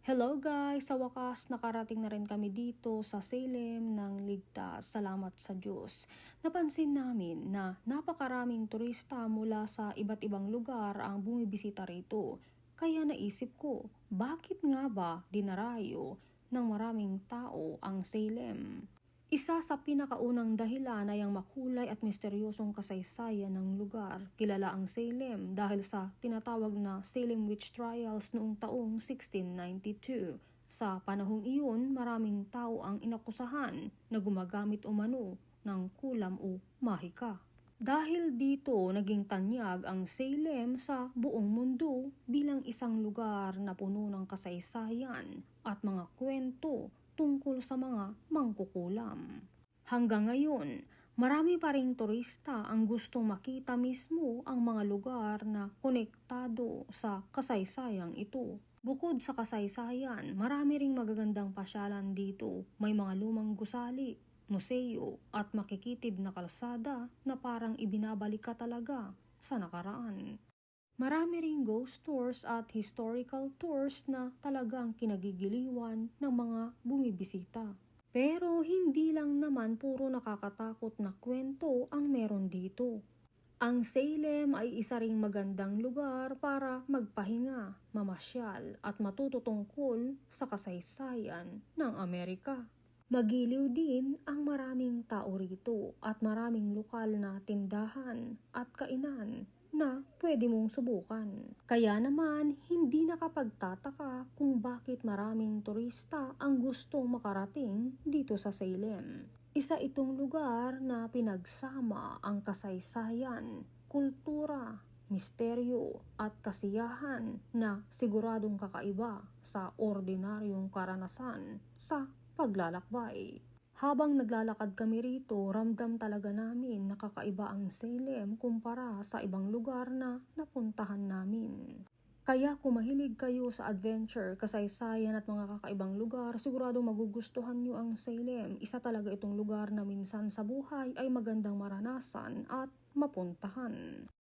Hello guys! Sa wakas, nakarating na rin kami dito sa Salem ng ligtas. Salamat sa Diyos. Napansin namin na napakaraming turista mula sa iba't ibang lugar ang bumibisita rito. Kaya naisip ko, bakit nga ba dinarayo ng maraming tao ang Salem? Isa sa pinakaunang dahilan ay ang makulay at misteryosong kasaysayan ng lugar. Kilala ang Salem dahil sa tinatawag na Salem Witch Trials noong taong 1692. Sa panahong iyon, maraming tao ang inakusahan na gumagamit umano ng kulam o mahika. Dahil dito, naging tanyag ang Salem sa buong mundo bilang isang lugar na puno ng kasaysayan at mga kwento tungkol sa mga mangkukulam. Hanggang ngayon, marami pa ring turista ang gustong makita mismo ang mga lugar na konektado sa kasaysayang ito. Bukod sa kasaysayan, marami ring magagandang pasyalan dito. May mga lumang gusali, museo at makikitid na kalsada na parang ibinabalik ka talaga sa nakaraan. Marami ring ghost tours at historical tours na talagang kinagigiliwan ng mga bumibisita. Pero hindi lang naman puro nakakatakot na kwento ang meron dito. Ang Salem ay isa ring magandang lugar para magpahinga, mamasyal at matuto tungkol sa kasaysayan ng Amerika. Magiliw din ang maraming tao rito at maraming lokal na tindahan at kainan na pwede mong subukan. Kaya naman, hindi nakapagtataka kung bakit maraming turista ang gustong makarating dito sa Salem. Isa itong lugar na pinagsama ang kasaysayan, kultura, misteryo at kasiyahan na siguradong kakaiba sa ordinaryong karanasan sa paglalakbay. Habang naglalakad kami rito, ramdam talaga namin na kakaiba ang Salem kumpara sa ibang lugar na napuntahan namin. Kaya kung mahilig kayo sa adventure, kasaysayan at mga kakaibang lugar, siguradong magugustuhan nyo ang Salem. Isa talaga itong lugar na minsan sa buhay ay magandang maranasan at mapuntahan.